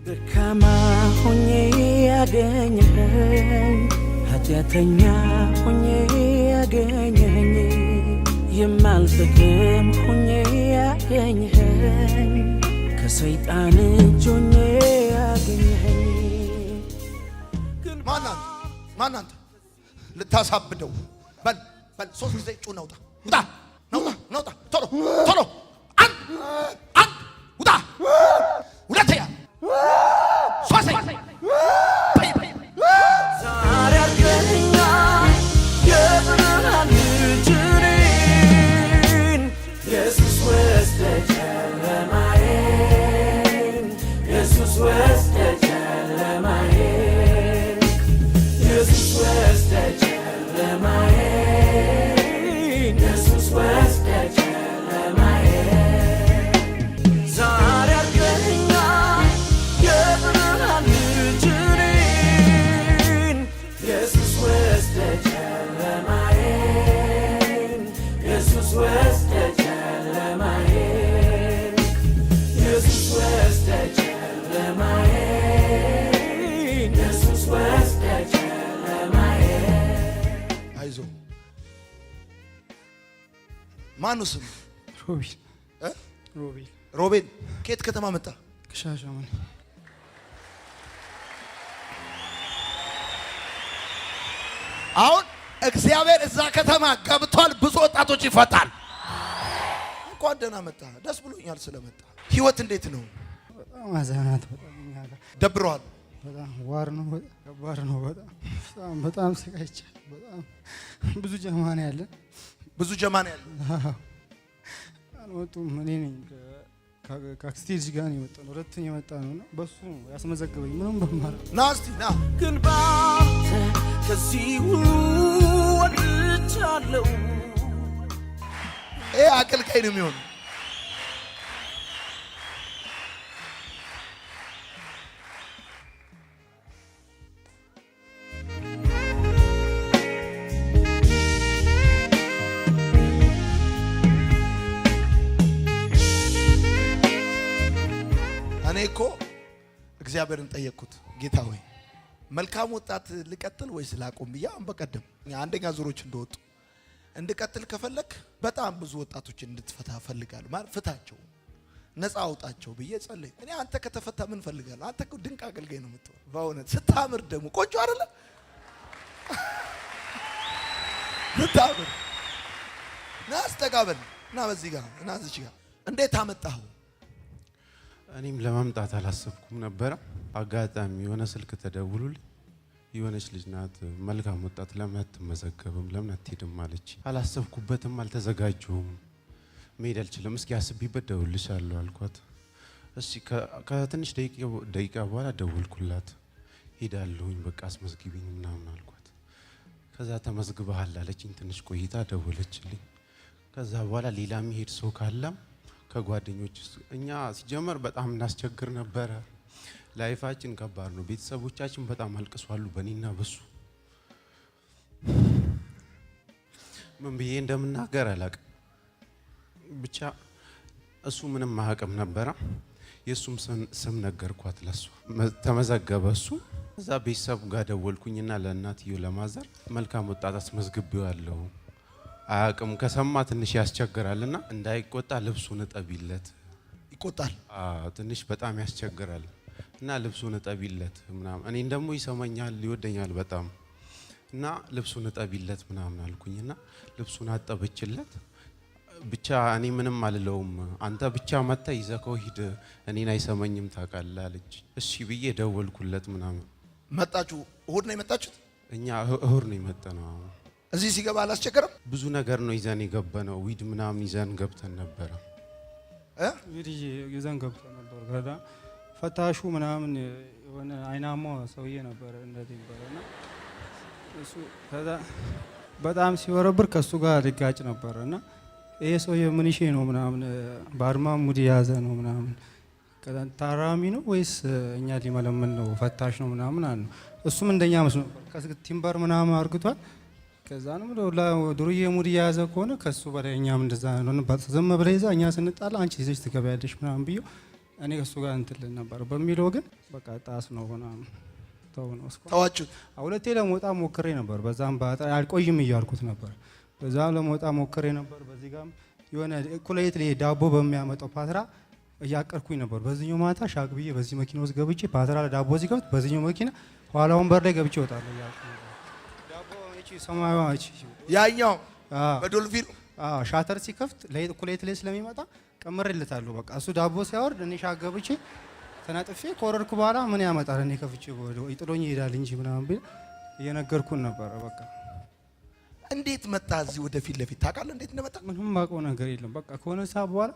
ደካማ ሆኜ ያገኘኸኝ ኃጢአተኛ ሆኜ ያገኘኸኝ የማልጠቅም ሆኜ ያገኘኸኝ ከሰይጣን እጅ ሆኜ ያገኘኸኝ ማን አንተ ልታሳብደው በል 3 ጊዜ ጩ ነውጣ ነውጣ ቶሎ አንድ ውጣ ሁለተኛ ሶስተኛ ዛሬ አርገኛ የብርሃን ልጅህን ኢየሱስ ወስደ ጨለማዬን ኢየሱስ ወስደ ጨለማዬን ኢየሱስ ወስደ ጨለማዬን ኢየሱስ ወስደ ጨለማዬን ዛሬ አርገኛ የብርሃን ልጅህን ኢየሱስ ወስደ ጨለማዬን ኢየሱስ ወስደ ጨለማዬን ኢየሱስ ወስደ ጨለማዬን ኢየሱስ ወስደ ጨለማዬን አይዞህ ማነው ስም ሮቤል ከየት ከተማ መጣ ከሻሸመኔ አሁን እግዚአብሔር እዛ ከተማ ገብቷል ብዙ ወጣቶች ይፈታል እንኳን ደህና መጣ ደስ ብሎኛል ስለመጣ ህይወት እንዴት ነው በጣም አዛናት በጣም ደብሯል በጣም ዋር ነው በጣም ከባድ ነው በጣም ስቃይቻል በጣም ብዙ ጀማን ያለ አልወጡም እኔ ነኝ ከአክስቴጅ ጋር ነው የመጣው ሁለተኛ የመጣ ነውና በሱ ያስመዘገበኝ ምንም በማር ና እስቲ ና ግን ባንተ ከዚህ ሁሉ ወጥቻለሁ አገልጋይ ነው የሚሆነው እኔ እኮ እግዚአብሔርን ጠየቅኩት ጌታ ሆይ መልካም ወጣት ልቀጥል ወይስ ላቆም ብዬ በቀደም አንደኛ ዙሮች እንደወጡ እንድቀጥል ከፈለክ በጣም ብዙ ወጣቶች እንድትፈታ ፈልጋለሁ ማለት ፍታቸው ነፃ አውጣቸው ብዬ ጸለይ እኔ አንተ ከተፈታ ምን ፈልጋለሁ አንተ እኮ ድንቅ አገልጋይ ነው የምትሆነው በእውነት ስታምር ደግሞ ቆንጆ አይደለ ስታምር ና አስተጋበል ና በዚህ ጋር ና እዚህ ጋር እንዴት አመጣኸው እኔም ለማምጣት አላሰብኩም ነበር አጋጣሚ የሆነ ስልክ ተደውሎልኝ የሆነች ልጅ ናት መልካም ወጣት ለምን አትመዘገብም ለምን አትሄድም አለች አላሰብኩበትም አልተዘጋጀሁም መሄድ አልችልም እስኪ አስቢበት ደውልልሻለሁ አልኳት እሺ ከትንሽ ደቂቃ በኋላ ደውልኩላት ሄዳለሁኝ በቃ አስመዝግቢኝ ምናምን አልኳት ከዛ ተመዝግበሃል አለችኝ ትንሽ ቆይታ ደወለችልኝ ከዛ በኋላ ሌላ የሚሄድ ሰው ካለም ከጓደኞች እኛ ሲጀመር በጣም እናስቸግር ነበር ላይፋችን ከባድ ነው ቤተሰቦቻችን በጣም አልቅሷሉ በእኔና በሱ ምን ብዬ እንደምናገር አላቅም ብቻ እሱ ምንም ማህቀም ነበር የሱም ስም ነገርኳት ለሱ ተመዘገበ እሱ እዛ ቤተሰብ ጋር ደወልኩኝና ለእናትየው ለማዘር መልካም ወጣት አስመዝግቤዋለሁ አያቅም ከሰማ ትንሽ ያስቸግራልና እንዳይቆጣ ልብሱን እጠቢለት ይቆጣል ትንሽ በጣም ያስቸግራል እና ልብሱን እጠቢለት ምናምን እኔ ደግሞ ይሰማኛል ይወደኛል በጣም እና ልብሱን እጠቢለት ምናምን አልኩኝና ልብሱን አጠበችለት ብቻ እኔ ምንም አልለውም አንተ ብቻ መጣ ይዘከው ሂድ እኔን አይሰማኝም ታውቃለህ አለች እሺ ብዬ ደወልኩለት ምናምን መጣችሁ እሁድ ነው የመጣችሁት እኛ እሁድ ነው የመጣነው እዚህ ሲገባ አላስቸገረም ብዙ ነገር ነው ይዘን የገባነው ዊድ ምናምን ይዘን ገብተን ነበር ዊድ ይዘን ገብተን ነበር ከዛ ፈታሹ ምናምን የሆነ አይናማ ሰውዬ ነበር እንደዚህ ይባላልና እሱ ከዛ በጣም ሲወረብር ከሱ ጋር ሊጋጭ ነበርና ይሄ ሰውዬ ምን ይሼ ነው ምናምን ባርማ ሙዲ ያዘ ነው ምናምን ከዛ ታራሚ ነው ወይስ እኛ ሊመለመን ነው ፈታሽ ነው ምናምን አለ እሱም እንደኛ መስሎ ከቲምበር ምናምን አርግቷል ከዛ ነው ዱርዬ ሙዲ ያዘ ከሆነ ከሱ በላይ እኛም እንደዛ ነው ዝም ብለህ ይዛ እኛ ስንጣላ አንቺ ይዘሽ ትገበያለሽ ምናምን ብዬ እኔ እሱ ጋር እንትን ነበር በሚለው ግን በቃ ጣስ ነው ሆና ተው ነው ተዋችሁ። ሁለቴ ለመውጣት ሞክሬ ነበር። በዛም አልቆይም እያልኩት ነበር። በዛም ለመውጣት ሞክሬ ነበር። በዚህ ጋርም የሆነ ኩሌት ላይ ዳቦ በሚያመጣው ፓትራ እያቀርኩኝ ነበር። በዚህኛው ማታ ሻግ ብዬ በዚህ መኪና ውስጥ ገብቼ ፓትራ ለዳቦ ሲከፍት በዚህኛው መኪና ኋላ ወንበር ላይ ገብቼ እወጣለሁ እያልኩ ዳቦ እቺ ሰማያዊ እቺ ያኛው በዶልፊን ሻተር ሲከፍት ኩሌት ላይ ስለሚመጣ ቀምሬለታለሁ። በቃ እሱ ዳቦ ሲያወርድ እኔ ሻግ ገብቼ ተናጥፌ ኮረርኩ በኋላ ምን ያመጣል እኔ ከፍቼ ይጥሎኝ ይሄዳል እንጂ ምናምን ቢል እየነገርኩን ነበር። በቃ እንዴት መጣ እዚህ ወደፊት ለፊት ታውቃለህ? እንዴት እንደመጣ ምንም ማውቀው ነገር የለም። በቃ ከሆነ ሰዓት በኋላ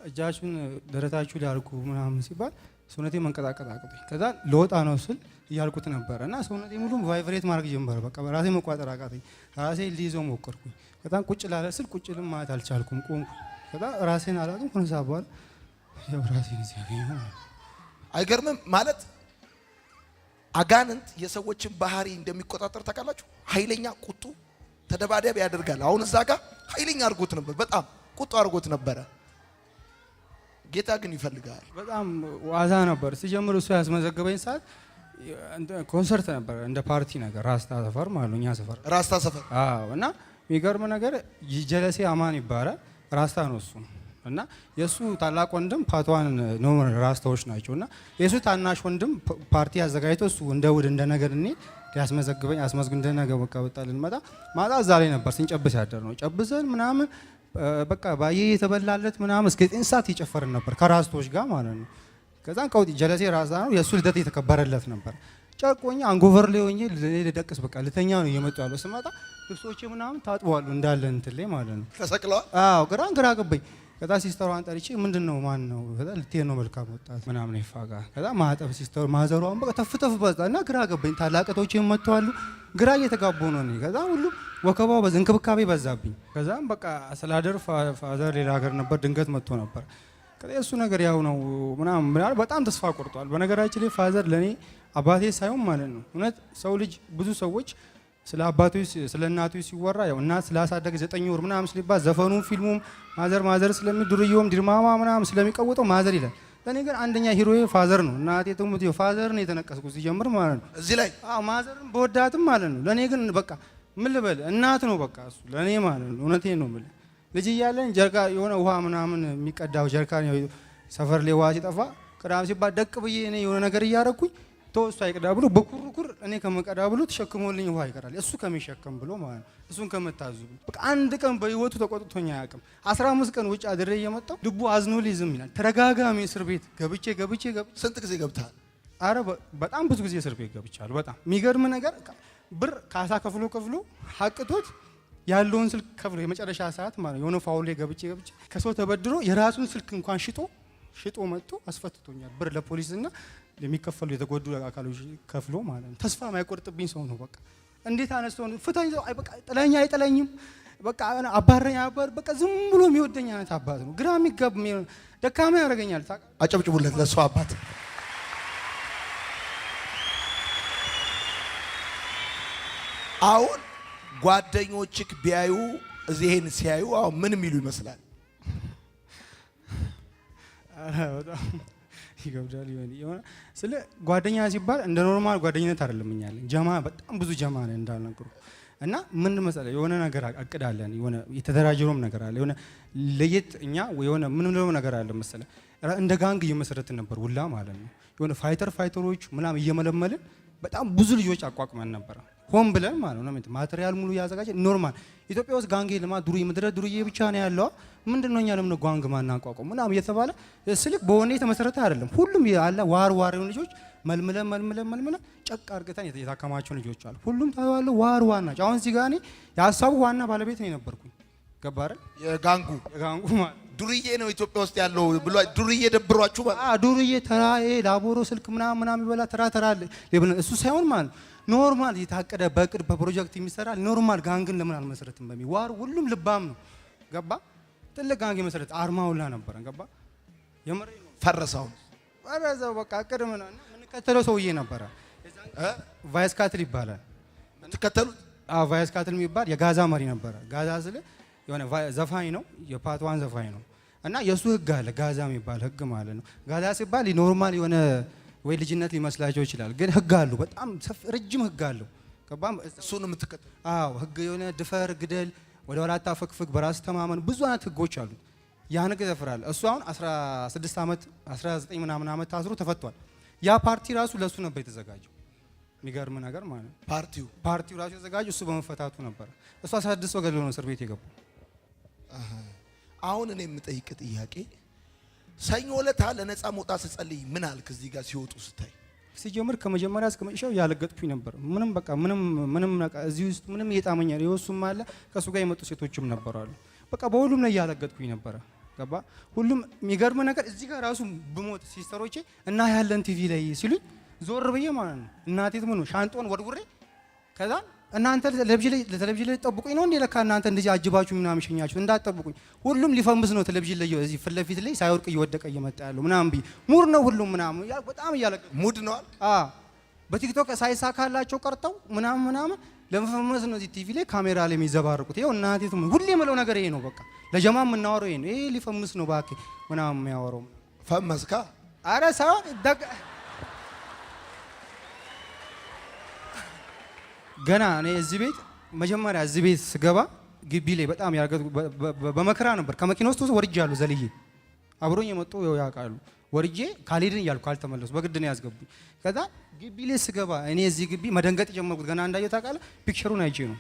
እጃችሁን ደረታችሁ ላይ አድርጉ ምናምን ሲባል ሰውነቴ መንቀጣቀጥ አቅቶኝ ከዛ ለወጣ ነው ስል እያልኩት ነበረ እና ሰውነቴ ሙሉ ቫይብሬት ማድረግ ጀመረ። በቃ ራሴ መቋጠር አቃተኝ። ራሴ ሊይዘው ሞከርኩኝ። ከዛ ቁጭ ላለ ስል ቁጭ ልም ማለት አልቻልኩም። ቆምኩ። ከዛ ራሴን አላውቅም። ከሆነ ሰዓት በኋላ ያው ራሴን እዚህ ያገኘሁ። አይገርምም? ማለት አጋንንት የሰዎችን ባህሪ እንደሚቆጣጠር ታውቃላችሁ? ኃይለኛ ቁጡ ተደባዳቢ ያደርጋል። አሁን እዛ ጋር ኃይለኛ አድርጎት ነበር። በጣም ቁጡ አድርጎት ነበረ። ጌታ ግን ይፈልጋል። በጣም ዋዛ ነበር ሲጀምር። እሱ ያስመዘገበኝ ሰዓት ኮንሰርት ነበር እንደ ፓርቲ ነገር ራስታ ሰፈር ማለት ነው። እኛ ሰፈር ራስታ ሰፈር። አዎ። እና የሚገርም ነገር ጀለሴ አማን ይባላል። ራስታ ነው እሱ እና የሱ ታላቅ ወንድም ፓቷን ነው ራስታዎች ናቸው። እና የሱ ታናሽ ወንድም ፓርቲ አዘጋጅቶ እሱ እንደ ውድ እንደ ነገር እኔ ያስመዘግበኝ አስመዝግን እንደ ነገር በቃ ወጣልን መጣ ማታ እዛ ላይ ነበር ስንጨብስ ያደር ነው። ጨብሰን ምናምን በቃ ባየ የተበላለት ምናምን እስከ 9 ሰዓት ይጨፈርን ነበር ከራስቶች ጋር ማለት ነው። ከዛን ቀውጢ ጀለሴ ራስታ ነው የሱ ልደት የተከበረለት ነበር። ጨርቆኛ አንጎቨር ላይ ሆኜ ልደቅስ በቃ ልተኛ ነው እየመጡ ያለው። ስመጣ ልብሶቼ ምናምን ታጥበዋሉ እንዳለ እንትን ላይ ማለት ነው ተሰቅለዋል። አዎ ግራ ገባኝ። ከዛ ሲስተሯን ጠርቼ ምንድነው ማን ነው? ከዛ ልትሄድ ነው መልካም ወጣት ምናምን ይፋጋ። ከዛ ማጠብ ሲስተሩ ማዘሯን በቃ ተፍተፍ በዛ እና ግራ ገባኝ። ታላቀቶቼ መጥተዋሉ ግራ እየተጋቡ ነው እኔ። ከዛ ሁሉ ወከባው እንክብካቤ በዛብኝ። ከዛም በቃ አስተዳደር ፋዘር ሌላ ሀገር ነበር ድንገት መጥቶ ነበር። ከዛ እሱ ነገር ያው ነው ምናምን በጣም ተስፋ ቆርጧል። በነገራችን ላይ ፋዘር ለኔ አባቴ ሳይሆን ማለት ነው። እውነት ሰው ልጅ ብዙ ሰዎች ስለ አባቶች ስለ እናቶች ሲወራ ያው እናት ስላሳደገ 9 ወር ምናምን ስለሚባል ዘፈኑም ፊልሙም ማዘር ስለሚዱርየውም ድርማማ ምናምን ስለሚቀውጠው ማዘር ይላል። ለኔ ግን አንደኛ ሂሮዬ ፋዘር ነው። እናቴ ተሙት ፋዘር ነው የተነቀስኩት ሲጀምር ማለት ነው። እዚህ ላይ ማዘርን በወዳትም ማለት ነው። ለኔ ግን በቃ ምን ልበል እናት ነው በቃ እሱ ለኔ ማለት ነው። እውነቴን ነው የምልህ። ልጅ እያለን ጀርካ የሆነ ውሃ ምናምን የሚቀዳው ጀርካን ሰፈር ላይ ውሃ ሲጠፋ ቅዳም ሲባል ደቅ ብዬ እኔ የሆነ ነገር እያረኩኝ ተወሱ አይቀዳ ብሎ በኩርኩር እኔ ከመቀዳ ብሎ ተሸክሞልኝ ውሃ ይቀራል እሱ ከሚሸከም ብሎ ማለት ነው። እሱን ከመታዙ በቃ አንድ ቀን በህይወቱ ተቆጥቶኛ አያውቅም። 15 ቀን ውጭ አድሬ እየመጣው ልቡ አዝኖልኝ ዝም ይላል። ተረጋጋሚ እስር ቤት ገብቼ ስንት ጊዜ ገብተሃል? አረ በጣም ብዙ ጊዜ እስር ቤት ገብቻለሁ። በጣም የሚገርም ነገር ብር ካሳ ከፍሎ ሀቅቶት ያለውን ስልክ ከፍሎ የመጨረሻ ሰዓት ማለት የሆነ ፋውል ላይ ገብቼ ከሰው ተበድሮ የራሱን ስልክ እንኳን ሽጦ መጥቶ አስፈትቶኛል። ብር ለፖሊስና ለሚከፈሉ የተጎዱ አካሎች ከፍሎ ማለት ነው። ተስፋ የማይቆርጥብኝ ሰው ነው። በቃ እንዴት አነስተው ፍታኝ ሰው በቃ ጥለኛ አይጥለኝም። በቃ አባረኛ በቃ ዝም ብሎ የሚወደኝ አይነት አባት ነው። ግራ የሚጋብ ደካማ ያደርገኛል። አጨብጭቡለት ለሱ አባት። አሁን ጓደኞችክ ቢያዩ እዚህን ሲያዩ አሁን ምን የሚሉ ይመስላል? በጣም ይገብዳል። ይሆን ስለ ጓደኛ ሲባል እንደ ኖርማል ጓደኝነት አይደለም። እኛ አለን ጀማ በጣም ብዙ ጀማ ነን እንዳልነገሩ እና ምን መሰለህ የሆነ ነገር አቅዳለን። የሆነ የተደራጀሮም ነገር አለ። የሆነ ለየት እኛ የሆነ ምን ነው ነገር አለ መሰለህ እንደ ጋንግ እየመሰረትን ነበር ሁላ ማለት ነው። የሆነ ፋይተሮች ምናምን እየመለመልን በጣም ብዙ ልጆች አቋቁመን ነበር ሆን ብለን ማለት ነው። ማቴሪያል ሙሉ ያዘጋጀ ኖርማል ኢትዮጵያ ውስጥ ጋንግ ለማ ዱርዬ ብቻ ነው ያለው። ምንድነው እኛ ለምን ጋንግ ማናቋቋም ምናምን እየተባለ ስልክ በወኔ የተመሰረተ አይደለም። ሁሉም ያለ ዋር ልጆች መልምለን ጨቅ አርግተን የታከማቸው ልጆች አሉ። ሁሉም ታዋለ ዋር ናቸው። አሁን እዚህ ጋር እኔ የሀሳቡ ዋና ባለቤት ነው የነበርኩኝ። ገባ አይደል? የጋንጉ ማለት ዱርዬ ነው ኢትዮጵያ ውስጥ ያለው ብሎ ዱርዬ ደብሯችሁ ማለት ዱርዬ ተራዬ ላቦሮ ስልክ ምናምን ይበላ ተራ እሱ ሳይሆን ማለት ኖርማል የታቀደ በቅድ በፕሮጀክት የሚሰራ ኖርማል ጋንግን ለምን አልመሰረትም በሚል ዋር ሁሉም ልባም ነው። ገባ? ትልቅ ጋንግ መሰረት አርማውላ ነበር። ገባ? የመሬ ነው ፈረሰው በቃ ቅድ ምናምን የምንከተለው ሰውዬ ነበረ። ቫይስ ካትል ይባላል። የምትከተሉት? ቫይስ ካትል የሚባል የጋዛ መሪ ነበረ። ጋዛ ስለ የሆነ ዘፋኝ ነው፣ የፓትዋን ዘፋኝ ነው እና የሱ ህግ አለ ጋዛ የሚባል ህግ ማለት ነው። ጋዛ ሲባል ኖርማል የሆነ ወይ ልጅነት ሊመስላቸው ይችላል፣ ግን ህግ አለው በጣም ረጅም ህግ አለው። ገባም እሱን የምትከተል? አዎ ህግ የሆነ ድፈር፣ ግደል፣ ወደ ኋላ አታፈግፍግ፣ በራስ ተማመን፣ ብዙ አይነት ህጎች አሉ። ያን ህግ ይዘፍራል። እሱ አሁን 16 ዓመት 19 ምናምን ዓመት ታስሮ ተፈቷል። ያ ፓርቲ ራሱ ለሱ ነበር የተዘጋጀው። የሚገርም ነገር ማለት ነው። ፓርቲው ራሱ የተዘጋጀው እሱ በመፈታቱ ነበር። እሱ 16 ሰው ገድሎ ነው እስር ቤት የገባው። አሁን እኔ የምጠይቅ ጥያቄ ሰኞ ዕለት ለነፃ መውጣት ስጸልይ ምን አልክ? እዚህ ጋር ሲወጡ ስታይ ሲጀምር ከመጀመሪያ እስከ መጨረሻው ያለገጥኩኝ ነበር። ምንም በቃ ምንም እዚህ ውስጥ ምንም እየጣመኛል። የወሱም አለ ከሱ ጋር የመጡ ሴቶችም ነበሩ አሉ። በቃ በሁሉም ላይ ያለገጥኩኝ ነበረ። ገባ ሁሉም የሚገርም ነገር እዚህ ጋር ራሱ ብሞት ሲስተሮቼ እና ያለን ቲቪ ላይ ሲሉኝ ዞር ብዬ ማለት ነው እናቴ ትሙን ሻንጦን ወድውሬ ከዛ እናንተ ለቴሌቪዥን ላይ ጠብቁኝ ነው እንዴ? ለካ እናንተ እንደዚህ አጅባችሁ ምናምን ሸኛችሁ እንዳትጠብቁኝ። ሁሉም ሊፈምስ ነው ቴሌቪዥን ላይ እዚህ ፊት ለፊት ላይ ሳይወርቅ እየወደቀ እየመጣ ያለው ምናምን ብዬ ሙድ ነው ሁሉም ምናምን በጣም እያለቀ ሙድ ነው። በቲክቶክ ሳይሳካላቸው ቀርተው ምናምን ለመፈመስ ነው እዚህ ቲቪ ላይ ካሜራ ላይ የሚዘባርቁት። ይኸው እናቴ ትሙን ሁሌ የምለው ነገር ይሄ ነው። በቃ ለጀማ የምናወራው ይሄ ነው። ይሄ ሊፈምስ ነው እባክህ ምናምን የሚያወራው ፈመስካ። ኧረ ሳይሆን ገና እኔ እዚህ ቤት መጀመሪያ እዚህ ቤት ስገባ ግቢ ላይ በጣም በመከራ ነበር። ከመኪና ውስጥ ወርጃለሁ ዘልዬ። አብሮኝ የመጡ ያውቃሉ። ወርጄ ካልሄድን እያልኩ ካልተመለሱ በግድ ነው ያስገቡኝ። ከዛ ግቢ ላይ ስገባ እኔ እዚህ ግቢ መደንገጥ የጀመርኩት ገና እንዳየሁ ታውቃለህ፣ ፒክቸሩን አይቼ ነው።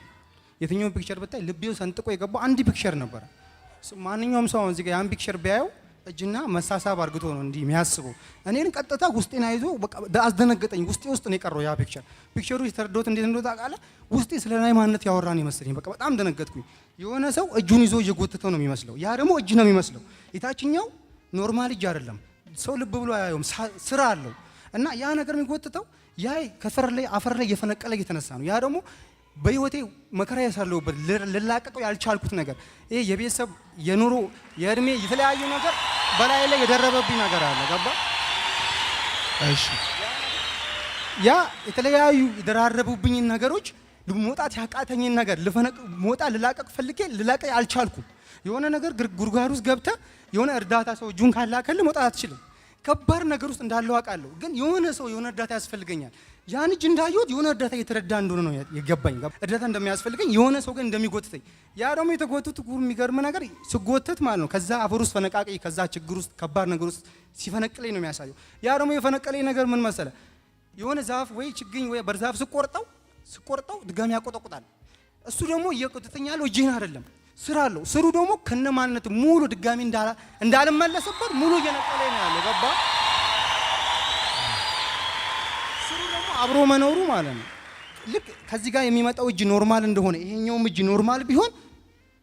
የትኛውን ፒክቸር ብታይ ልቤው ሰንጥቆ የገባው አንድ ፒክቸር ነበረ። ማንኛውም ሰው እዚህ ጋር ያን ፒክቸር ቢያየው እጅና መሳሳብ አርግቶ ነው እንዲህ የሚያስበው። እኔን ቀጥታ ውስጤን አይዞ በቃ አስደነገጠኝ። ውስጤ ውስጥ ነው የቀረው ያ ፒክቸር። ፒክቸሩ የተረዳሁት እንዴት እንደሆነ ታውቃለህ? ውስጤ ስለ ናይ ማንነት ያወራን ይመስለኝ። በቃ በጣም ደነገጥኩኝ። የሆነ ሰው እጁን ይዞ እየጎተተው ነው የሚመስለው። ያ ደግሞ እጅ ነው የሚመስለው። የታችኛው ኖርማል እጅ አይደለም። ሰው ልብ ብሎ አያየውም፣ ስራ አለው። እና ያ ነገር የሚጎትተው ያ ከፈር ላይ አፈር ላይ እየፈነቀለ እየተነሳ ነው። ያ ደግሞ በህይወቴ መከራ ያሳለሁበት ልላቀቀው ያልቻልኩት ነገር ይሄ የቤተሰብ የኑሮ የእድሜ የተለያዩ ነገር በላይ ላይ የደረበብኝ ነገር አለ። ገባ? እሺ። ያ የተለያዩ የደራረቡብኝ ነገሮች መውጣት ያቃተኝን ነገር መውጣት ልላቀቅ ፈልጌ ልላቀቅ አልቻልኩም። የሆነ ነገር ጉድጓድ ውስጥ ገብተህ የሆነ እርዳታ ሰው እጁን ካላከልህ መውጣት አትችልም። ከባድ ነገር ውስጥ እንዳለው አውቃለሁ፣ ግን የሆነ ሰው የሆነ እርዳታ ያስፈልገኛል። ያን እጅ እንዳየሁት የሆነ እርዳታ እየተረዳ እንደሆነ ነው የገባኝ። እርዳታ እንደሚያስፈልገኝ የሆነ ሰው ግን እንደሚጎትተኝ። ያ ደግሞ የተጎተቱት የሚገርም ነገር ስጎተት ማለት ነው ከዛ አፈር ውስጥ ፈነቃቀኝ፣ ከዛ ችግር ውስጥ ከባድ ነገር ውስጥ ሲፈነቅለኝ ነው የሚያሳየው። ያ ደግሞ የፈነቀለኝ ነገር ምን መሰለ? የሆነ ዛፍ ወይ ችግኝ ወይ በርዛፍ ስቆርጠው ድጋሚ ያቆጠቁጣል። እሱ ደግሞ እየቆጠተኝ ያለው እጅህን አይደለም ስራ አለው። ስሩ ደግሞ ከነማንነት ሙሉ ድጋሚ እንዳልመለስበት ሙሉ እየነቀለኝ ነው ያለው። ገባ? ስሩ ደግሞ አብሮ መኖሩ ማለት ነው። ልክ ከዚህ ጋር የሚመጣው እጅ ኖርማል እንደሆነ ይሄኛውም እጅ ኖርማል ቢሆን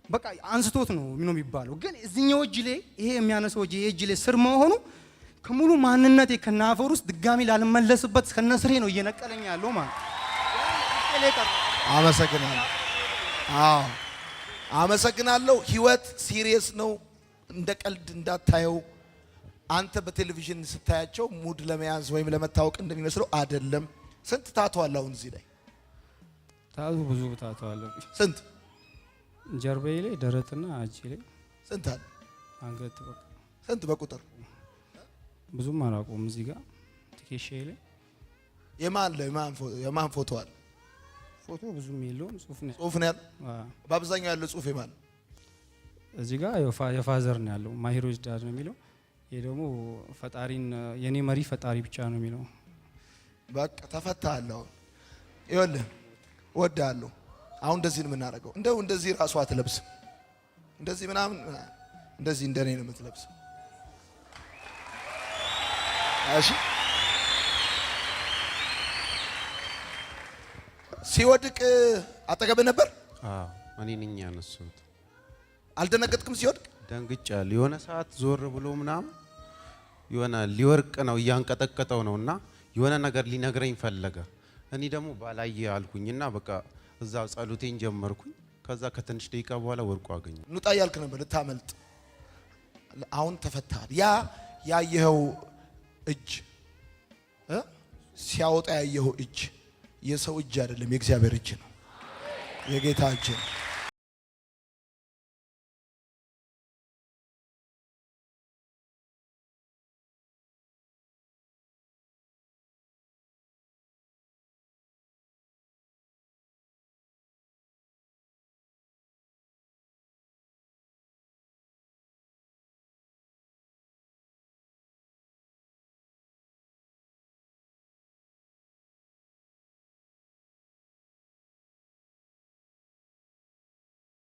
በቃ አንስቶት ነው የሚባለው። ግን እዚህኛው እጅ ላይ ይሄ የሚያነሳው እጅ ይሄ እጅ ላይ ስር መሆኑ ከሙሉ ማንነቴ ከናፈር ውስጥ ድጋሚ ላልመለስበት ከነስሬ ነው እየነቀለኝ ያለው ማለት ነው። አመሰግናለሁ። አመሰግናለሁ። ህይወት ሲሪየስ ነው። እንደ ቀልድ እንዳታየው። አንተ በቴሌቪዥን ስታያቸው ሙድ ለመያዝ ወይም ለመታወቅ እንደሚመስለው አይደለም። ስንት ታቶ አለ አሁን እዚህ ላይ? ታቶ ብዙ ታቶ አለ። ስንት? ጀርባዬ ላይ፣ ደረትና እጄ ላይ። ስንት አለ? አንገት በቃ ስንት በቁጥር? ብዙም አላውቀውም። እዚህ ጋር ትከሻዬ ላይ የማን ፎቶ አለ? ፎቶ ብዙም የለውም። ጽሁፍ ነው ያለው። በአብዛኛው ያለው ጽሁፍ የማን ነው? እዚህ ጋር የፋዘር ነው ያለው። ማሂሮጅ ዳድ ነው የሚለው። ይሄ ደግሞ ፈጣሪን የኔ መሪ ፈጣሪ ብቻ ነው የሚለው። በቃ ተፈታለሁ። ይኸውልህ እወድሃለሁ። አሁን እንደዚህ ነው የምናደርገው። እንደው እንደዚህ ራሱ አትለብስም። እንደዚህ ምናምን እንደዚህ እንደኔ ነው የምትለብሰው። እሺ። ሲወድቅ አጠገብህ ነበር? አዎ፣ እኔ ነኝ ያነሳሁት። አልደነገጥክም ሲወድቅ? ደንግጫለሁ። የሆነ ሰዓት ዞር ብሎ ምናምን የሆነ ሊወርቅ ነው እያንቀጠቀጠው ነውና የሆነ ነገር ሊነግረኝ ፈለገ። እኔ ደግሞ ባላየ አልኩኝና በቃ እዛ ጸሎቴን ጀመርኩኝ። ከዛ ከትንሽ ደቂቃ በኋላ ወርቆ አገኘው። ኑጣ ያልክ ነበር ልታመልጥ። አሁን ተፈታል። ያ ያየኸው እጅ ሲያወጣ ያየኸው እጅ የሰው እጅ አይደለም፣ የእግዚአብሔር እጅ ነው። የጌታ እጅ ነው።